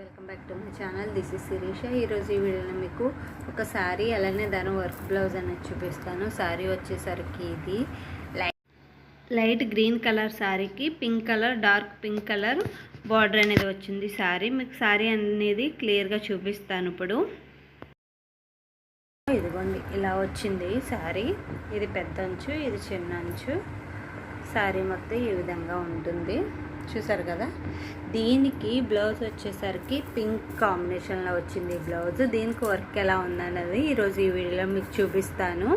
Welcome back to my channel. This is Shirisha. ఈరోజు ఈ వీడియోలో మీకు ఒక శారీ అలానే దాని వర్క్ బ్లౌజ్ అనేది చూపిస్తాను. శారీ వచ్చేసరికి ఇది లైట్ గ్రీన్ కలర్ శారీకి pink colour, dark pink colour border అనేది వచ్చింది. శారీ మీకు శారీ అనేది క్లియర్గా చూపిస్తాను. ఇప్పుడు ఇదిగోండి ఇలా వచ్చింది శారీ. ఇది పెద్ద అంచు, ఇది చిన్న అంచు. శారీ మొత్తం ఈ విధంగా ఉంటుంది, చూసారు కదా. దీనికి బ్లౌజ్ వచ్చేసరికి పింక్ కాంబినేషన్లో వచ్చింది బ్లౌజ్. దీనికి వర్క్ ఎలా ఉందన్నది ఈరోజు ఈ వీడియోలో మీకు చూపిస్తాను.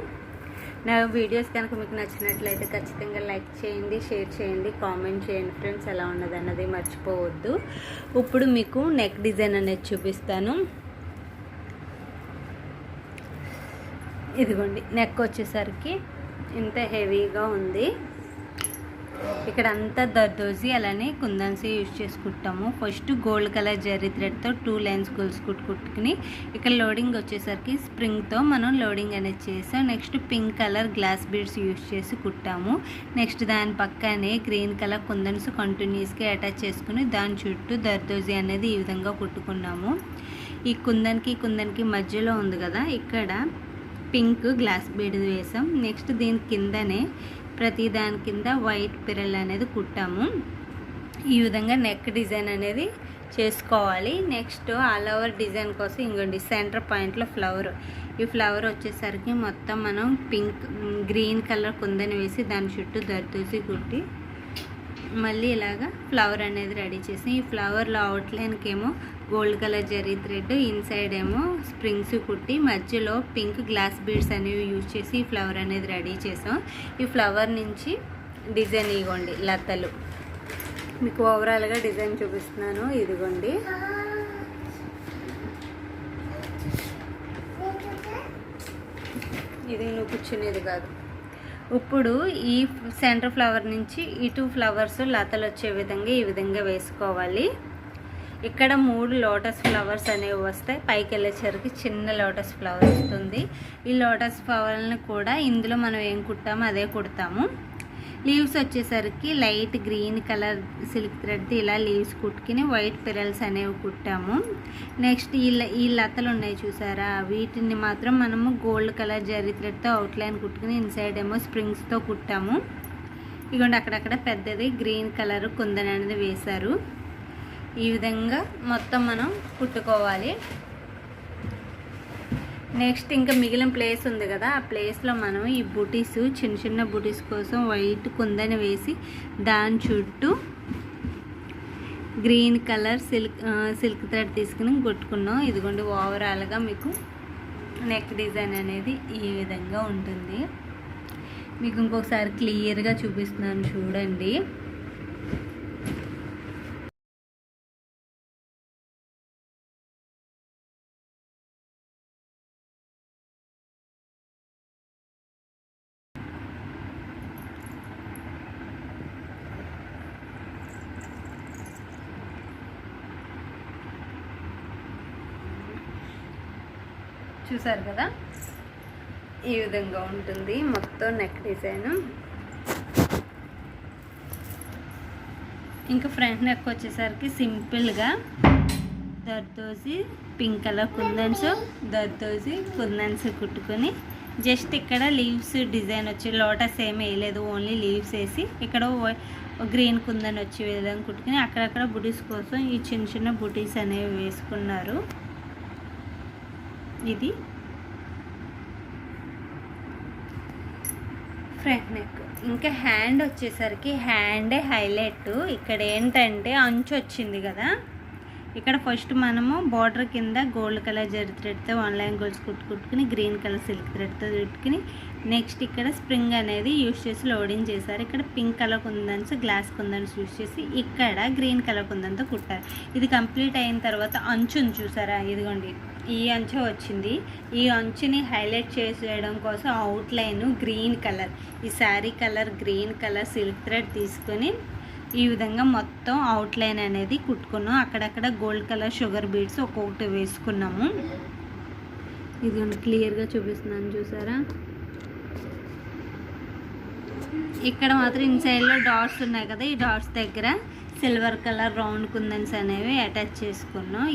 నా వీడియోస్ కనుక మీకు నచ్చినట్లయితే ఖచ్చితంగా లైక్ చేయండి, షేర్ చేయండి, కామెంట్ చేయండి ఫ్రెండ్స్. ఎలా ఉన్నది అన్నది మర్చిపోవద్దు. ఇప్పుడు మీకు నెక్ డిజైన్ అనేది చూపిస్తాను. ఇదిగోండి నెక్ వచ్చేసరికి ఇంత హెవీగా ఉంది. ఇక్కడ అంతా దర్దోజీ అలానే కుందన్సీ యూజ్ చేసుకుంటాము. ఫస్ట్ గోల్డ్ కలర్ జరీ థ్రెడ్తో 2 లైన్స్ గోల్స్ కుట్టుకుని ఇక్కడ లోడింగ్ వచ్చేసరికి స్ప్రింగ్తో మనం లోడింగ్ అనేది చేసాం. Next pink colour glass beads use చేసి కుట్టాము. నెక్స్ట్ దాని పక్కనే గ్రీన్ కలర్ కుందన్స్ కంటిన్యూస్గా అటాచ్ చేసుకుని దాని చుట్టూ దర్దోజీ అనేది ఈ విధంగా కుట్టుకున్నాము. ఈ కుందన్కి మధ్యలో ఉంది కదా, ఇక్కడ పింక్ గ్లాస్ బీడ్ వేసాం. నెక్స్ట్ దీని కిందనే ప్రతి దాని కింద వైట్ పిరల్ అనేది కుట్టాము. ఈ విధంగా నెక్ డిజైన్ అనేది చేసుకోవాలి. నెక్స్ట్ ఆల్ ఓవర్ డిజైన్ కోసం ఇంకోండి సెంటర్ పాయింట్లో ఫ్లవర్. ఈ ఫ్లవర్ వచ్చేసరికి మొత్తం మనం పింక్ గ్రీన్ కలర్ కుందని వేసి దాని చుట్టూ దర్దోసి కుట్టి మళ్ళీ ఇలాగా ఫ్లవర్ అనేది రెడీ చేసి, ఈ ఫ్లవర్లో అవుట్లైన్కి ఏమో gold colour zari thread, inside ఏమో స్ప్రింగ్స్ కుట్టి మధ్యలో పింక్ గ్లాస్ బీడ్స్ అనేవి యూజ్ చేసి ఈ ఫ్లవర్ అనేది రెడీ చేసాం. ఈ ఫ్లవర్ నుంచి డిజైన్ ఇగోండి లతలు. మీకు ఓవరాల్గా డిజైన్ చూపిస్తున్నాను. ఇదిగోండి ఇది నువ్వు కూర్చునేది కాదు. ఇప్పుడు ఈ సెంటర్ ఫ్లవర్ నుంచి ఈ 2 ఫ్లవర్స్ లతలు వచ్చే విధంగా ఈ విధంగా వేసుకోవాలి. ఇక్కడ 3 లోటస్ ఫ్లవర్స్ అనేవి వస్తాయి. పైకి వెళ్ళేసరికి చిన్న లోటస్ ఫ్లవర్ వస్తుంది. ఈ లోటస్ ఫ్లవర్ని కూడా ఇందులో మనం ఏం కుట్టామో అదే కుడతాము. లీవ్స్ వచ్చేసరికి light green colour silk thread ఇలా లీవ్స్ కుట్టుకుని వైట్ పిరల్స్ అనేవి కుట్టాము. నెక్స్ట్ ఈ లతలు ఉన్నాయి చూసారా, వీటిని మాత్రం మనము గోల్డ్ కలర్ జరీ థ్రెడ్తో అవుట్లైన్ కుట్టుకుని ఇన్సైడ్ ఏమో స్ప్రింగ్స్తో కుట్టాము. ఇదిగోండి అక్కడక్కడ పెద్దది గ్రీన్ కలర్ కుందన్ అనేది వేశారు. ఈ విధంగా మొత్తం మనం కుట్టుకోవాలి. నెక్స్ట్ ఇంకా మిగిలిన ప్లేస్ ఉంది కదా, ఆ ప్లేస్లో మనం ఈ బుటీస్ చిన్న చిన్న బుటీస్ కోసం వైట్ కుందని వేసి దాని చుట్టూ గ్రీన్ కలర్ సిల్క్ థ్రెడ్ తీసుకుని కుట్టుకున్నాం. ఇదిగోండి ఓవరాల్గా మీకు నెక్ డిజైన్ అనేది ఈ విధంగా ఉంటుంది. మీకు ఇంకొకసారి క్లియర్గా చూపిస్తున్నాను చూడండి. చూసారు కదా, ఈ విధంగా ఉంటుంది మొత్తం నెక్ డిజైన్. ఇంకా ఫ్రంట్ నెక్ వచ్చేసరికి సింపుల్గా దర్దోసి పింక్ కలర్ దర్దోసి కుందన్స్ కుట్టుకొని జస్ట్ ఇక్కడ లీవ్స్ డిజైన్ వచ్చి లోటస్ ఏమీ వేయలేదు, ఓన్లీ లీవ్స్ వేసి ఇక్కడ గ్రీన్ కుందన్ వచ్చే విధంగా కుట్టుకుని అక్కడక్కడ బుటీస్ కోసం ఈ చిన్న చిన్న బుటీస్ అనేవి వేసుకున్నారు. ఇది ఫ్రంట్ నెక్. ఇంకా హ్యాండ్ వచ్చేసరికి హ్యాండే హైలైట్. ఇక్కడ ఏంటంటే అంచు వచ్చింది కదా, ఇక్కడ ఫస్ట్ మనము బార్డర్ కింద గోల్డ్ కలర్ జరీ థ్రెడ్తో 1 లైన్ గోల్స్ కుట్టుకుని గ్రీన్ కలర్ సిల్క్ థ్రెడ్తో కుట్టుకుని నెక్స్ట్ ఇక్కడ స్ప్రింగ్ అనేది యూజ్ చేసి లోడింగ్ చేశారు. ఇక్కడ pink colour kundans glass kundans use చేసి ఇక్కడ గ్రీన్ కలర్ కుందన్తో కుట్టారు. ఇది కంప్లీట్ అయిన తర్వాత అంచుని చూసారా, ఇదిగోండి ఈ అంచు వచ్చింది. ఈ అంచుని హైలైట్ చేసేయడం కోసం అవుట్లైన్ గ్రీన్ కలర్, ఈ sari colour green colour silk thread తీసుకొని ఈ విధంగా మొత్తం అవుట్లైన్ అనేది కుట్టుకున్నాం. అక్కడక్కడ గోల్డ్ కలర్ షుగర్ బీడ్స్ ఒక్కొక్కటి వేసుకున్నాము. ఇది క్లియర్గా చూపిస్తున్నాను చూసారా. ఇక్కడ మాత్రం ఇన్సైడ్లో డాట్స్ ఉన్నాయి కదా, ఈ డాట్స్ దగ్గర సిల్వర్ కలర్ రౌండ్ కుందన్స్ అనేవి అటాచ్ చేసుకున్నాం.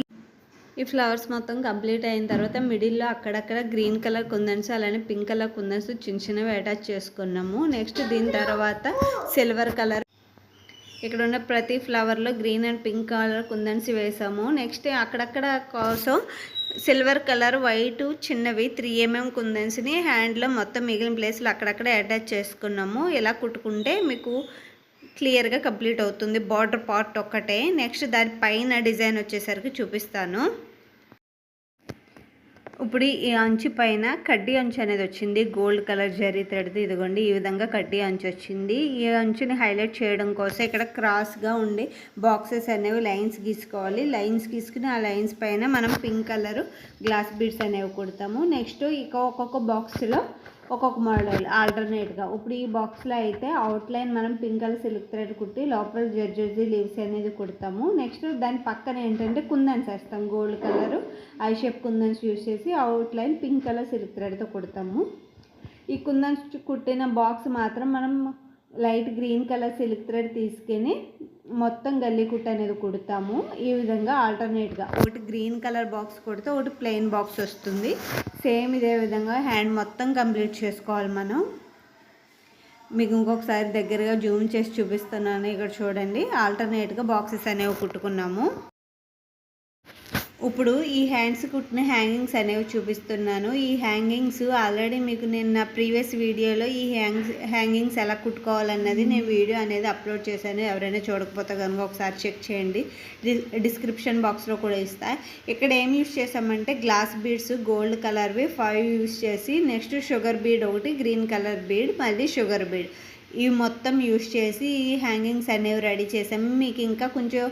ఈ ఫ్లవర్స్ మొత్తం కంప్లీట్ అయిన తర్వాత మిడిల్లో అక్కడక్కడ గ్రీన్ కలర్ కుందన్స్ అలానే పింక్ కలర్ కుందన్స్ చిన్న చిన్నవి అటాచ్ చేసుకున్నాము. నెక్స్ట్ దీని తర్వాత సిల్వర్ కలర్ ఇక్కడ ఉన్న ప్రతి ఫ్లవర్లో గ్రీన్ అండ్ పింక్ కలర్ కుందన్స్ వేసాము. నెక్స్ట్ అక్కడక్కడ కోసం సిల్వర్ కలర్ వైట్ చిన్నవి 3 mm కుందన్స్ని హ్యాండ్లో మొత్తం మిగిలిన ప్లేస్లో అక్కడక్కడ అటాచ్ చేసుకున్నాము. ఇలా కుట్టుకుంటే మీకు క్లియర్గా కంప్లీట్ అవుతుంది. బార్డర్ పార్ట్ ఒక్కటే. నెక్స్ట్ దాని పైన డిజైన్ వచ్చేసరికి చూపిస్తాను. ఇప్పుడు ఈ అంచు పైన కడ్డీ అంచు అనేది వచ్చింది. గోల్డ్ కలర్ జరీ థ్రెడ్ది. ఇదిగోండి ఈ విధంగా కడ్డీ అంచు వచ్చింది. ఈ అంచుని హైలైట్ చేయడం కోసం ఇక్కడ క్రాస్గా ఉండే బాక్సెస్ అనేవి లైన్స్ గీసుకోవాలి. లైన్స్ గీసుకుని ఆ లైన్స్ పైన మనం పింక్ కలర్ గ్లాస్ బీడ్స్ అనేవి కుడతాము. నెక్స్ట్ ఇక ఒక్కొక్క బాక్స్లో ఒక్కొక్క మోడల్ ఆల్టర్నేట్గా. ఇప్పుడు ఈ బాక్స్లో అయితే అవుట్లైన్ మనం పింక్ కలర్ సిల్క్ థ్రెడ్ కుట్టి లోపల జర్జీ లీవ్స్ అనేది కుడతాము. నెక్స్ట్ దాని పక్కన ఏంటంటే కుందన్స్ వేస్తాం. Gold colour I shape kundans use చేసి అవుట్లైన్ పింక్ కలర్ సిల్క్ థ్రెడ్తో కుడతాము. ఈ కుందన్స్ కుట్టిన బాక్స్ మాత్రం మనం light green colour silk thread తీసుకొని మొత్తం గల్లీ కుట్ట అనేది కుడతాము. ఈ విధంగా ఆల్టర్నేట్గా ఒకటి గ్రీన్ కలర్ బాక్స్ కుడితే ఒకటి ప్లెయిన్ బాక్స్ వస్తుంది. సేమ్ ఇదే విధంగా హ్యాండ్ మొత్తం కంప్లీట్ చేసుకోవాలి మనం. మీకు ఇంకొకసారి దగ్గరగా జూమ్ చేసి చూపిస్తున్నాను. ఇక్కడ చూడండి ఆల్టర్నేట్గా బాక్సెస్ అనేవి కుట్టుకున్నాము. ఇప్పుడు ఈ హ్యాండ్స్ కుట్టిన హ్యాంగింగ్స్ అనేవి చూపిస్తున్నాను. ఈ హ్యాంగింగ్స్ ఆల్రెడీ మీకు నేను నా ప్రీవియస్ వీడియోలో ఈ హ్యాంగింగ్స్ ఎలా కుట్టుకోవాలన్నది నేను వీడియో అనేది అప్లోడ్ చేశాను. ఎవరైనా చూడకపోతే కనుక ఒకసారి చెక్ చేయండి. డిస్క్రిప్షన్ బాక్స్లో కూడా ఇస్తా. ఇక్కడ ఏం యూస్ చేసామంటే గ్లాస్ బీడ్స్ గోల్డ్ కలర్వి 5 యూస్ చేసి నెక్స్ట్ షుగర్ బీడ్ ఒకటి గ్రీన్ కలర్ బీడ్ మళ్ళీ షుగర్ బీడ్ ఇవి మొత్తం యూస్ చేసి ఈ హ్యాంగింగ్స్ అనేవి రెడీ చేసాము. మీకు ఇంకా కొంచెం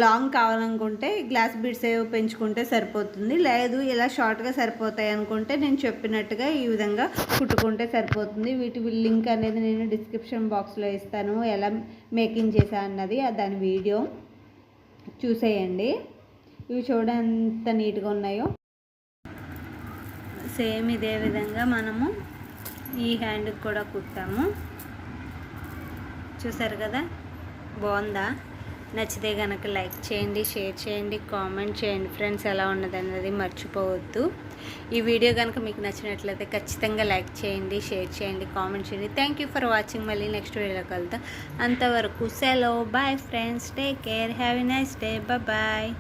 లాంగ్ కావాలనుకుంటే గ్లాస్ బీడ్స్ ఏవో పెంచుకుంటే సరిపోతుంది. లేదు ఇలా షార్ట్గా సరిపోతాయి అనుకుంటే నేను చెప్పినట్టుగా ఈ విధంగా కుట్టుకుంటే సరిపోతుంది. వీటి లింక్ అనేది నేను డిస్క్రిప్షన్ బాక్స్లో ఇస్తాను. ఎలా మేకింగ్ చేశా అన్నది దాని వీడియో చూసేయండి. ఇవి చూడండి ఎంత నీట్గా ఉన్నాయో. సేమ్ ఇదే విధంగా మనము ఈ హ్యాండ్కి కూడా కుట్టాము. చూసారు కదా, బాగుందా? నచ్చితే కనుక లైక్ చేయండి, షేర్ చేయండి, కామెంట్ చేయండి ఫ్రెండ్స్. ఎలా ఉన్నది అన్నది మర్చిపోవద్దు. ఈ వీడియో కనుక మీకు నచ్చినట్లయితే ఖచ్చితంగా లైక్ చేయండి, షేర్ చేయండి, కామెంట్ చేయండి. Thank you for watching. మళ్ళీ నెక్స్ట్ వీడియోకి వెళ్తాం. అంతవరకు సెలవు. Bye friends. Take care. Have a nice day. Bye.